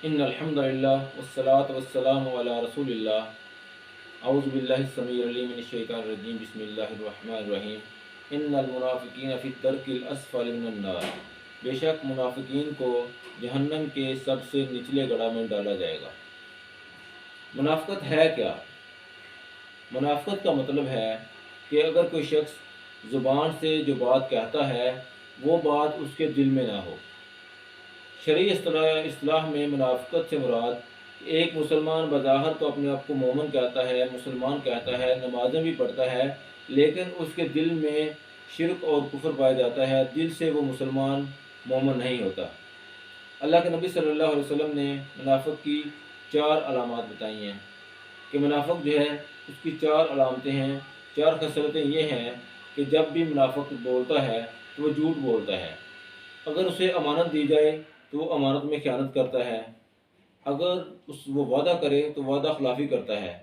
ان الحمدللہ والصلاۃ والسلام علی رسول اللہ اعوذ باللہ السمیع العلیم من الشیطان الرجیم بسم اللہ الرحمن الرحیم ان المنافقین فی الدرک الاسفل من النار، بے شک منافقین کو جہنم کے سب سے نچلے گڑھ میں ڈالا جائے گا۔ منافقت ہے کیا؟ منافقت کا مطلب ہے کہ اگر کوئی شخص زبان سے جو بات کہتا ہے وہ بات اس کے دل میں نہ ہو۔ شرعی اصطلاح میں منافقت سے مراد ایک مسلمان بظاہر تو اپنے آپ کو مومن کہتا ہے، مسلمان کہتا ہے، نمازیں بھی پڑھتا ہے، لیکن اس کے دل میں شرک اور کفر پایا جاتا ہے، دل سے وہ مسلمان مومن نہیں ہوتا۔ اللہ کے نبی صلی اللہ علیہ وسلم نے منافق کی 4 علامات بتائی ہیں کہ منافق جو ہے اس کی 4 علامتیں ہیں، 4 خصلتیں یہ ہیں کہ جب بھی منافق بولتا ہے تو وہ جھوٹ بولتا ہے، اگر اسے امانت دی جائے تو وہ امانت میں خیانت کرتا ہے، اگر وہ وعدہ کرے تو وعدہ خلافی کرتا ہے،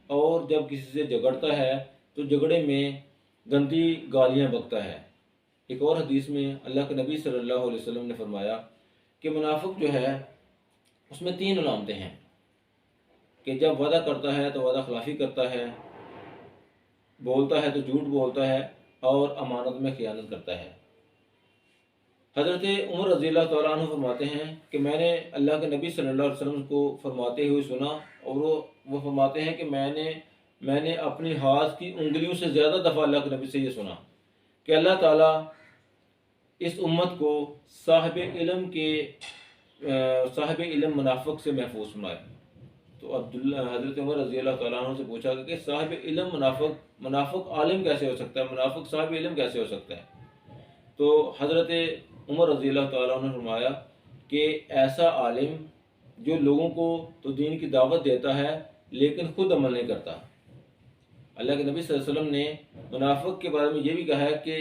اور جب کسی سے جھگڑتا ہے تو جھگڑے میں گندی گالیاں بکتا ہے۔ ایک اور حدیث میں اللہ کے نبی صلی اللہ علیہ وسلم نے فرمایا کہ منافق جو ہے اس میں 3 علامتیں ہیں کہ جب وعدہ کرتا ہے تو وعدہ خلافی کرتا ہے، بولتا ہے تو جھوٹ بولتا ہے، اور امانت میں خیانت کرتا ہے۔ حضرت عمر رضی اللہ تعالیٰ عنہ فرماتے ہیں کہ میں نے اللہ کے نبی صلی اللہ علیہ وسلم کو فرماتے ہوئے سنا، اور وہ فرماتے ہیں کہ میں نے اپنی ہاتھ کی انگلیوں سے زیادہ دفعہ اللہ کے نبی سے یہ سنا کہ اللہ تعالیٰ اس امت کو صاحب علم منافق سے محفوظ فرمائے۔ تو حضرت عمر رضی اللہ تعالیٰ عنہ سے پوچھا کہ صاحب علم منافق عالم کیسے ہو سکتا ہے، منافق صاحب علم کیسے ہو سکتا ہے؟ تو حضرت عمر رضی اللہ تعالیٰ عنہ نے فرمایا کہ ایسا عالم جو لوگوں کو تو دین کی دعوت دیتا ہے لیکن خود عمل نہیں کرتا۔ اللہ کے نبی صلی اللہ علیہ وسلم نے منافق کے بارے میں یہ بھی کہا ہے کہ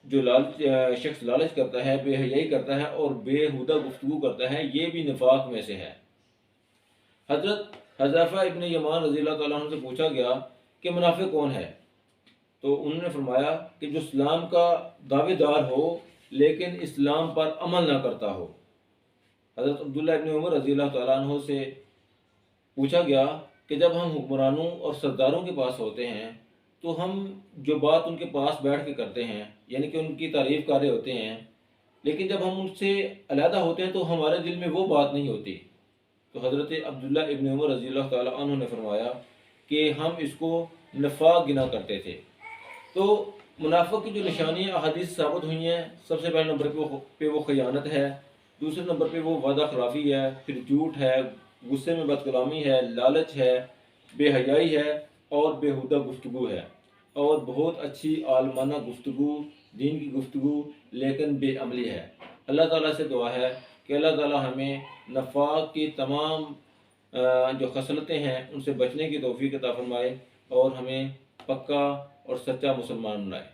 جو شخص لالچ کرتا ہے، بے حیائی کرتا ہے اور بےہودہ گفتگو کرتا ہے، یہ بھی نفاق میں سے ہے۔ حضرت حذیفہ ابن یمان رضی اللہ تعالیٰ عنہ سے پوچھا گیا کہ منافق کون ہے؟ تو انہوں نے فرمایا کہ جو اسلام کا دعوے دار ہو لیکن اسلام پر عمل نہ کرتا ہو۔ حضرت عبداللہ ابن عمر رضی اللہ تعالیٰ عنہ سے پوچھا گیا کہ جب ہم حکمرانوں اور سرداروں کے پاس ہوتے ہیں تو ہم جو بات ان کے پاس بیٹھ کے کرتے ہیں، یعنی کہ ان کی تعریف کر رہے ہوتے ہیں، لیکن جب ہم ان سے علیحدہ ہوتے ہیں تو ہمارے دل میں وہ بات نہیں ہوتی۔ تو حضرت عبداللہ ابن عمر رضی اللہ تعالیٰ عنہ نے فرمایا کہ ہم اس کو نفاق گنا کرتے تھے۔ تو منافق کی جو نشانیاں احادیث ثابت ہوئی ہیں، سب سے پہلے نمبر پہ وہ خیانت ہے، دوسرے نمبر پہ وہ وعدہ خلافی ہے، پھر جھوٹ ہے، غصے میں بد کلامی ہے، لالچ ہے، بے حیائی ہے، اور بےہودہ گفتگو ہے، اور بہت اچھی عالمانہ گفتگو، دین کی گفتگو لیکن بے عملی ہے۔ اللہ تعالیٰ سے دعا ہے کہ اللہ تعالیٰ ہمیں نفاق کی تمام جو خصلتیں ہیں ان سے بچنے کی توفیق عطا فرمائے، اور ہمیں پکا اور سچا مسلمان بنائے۔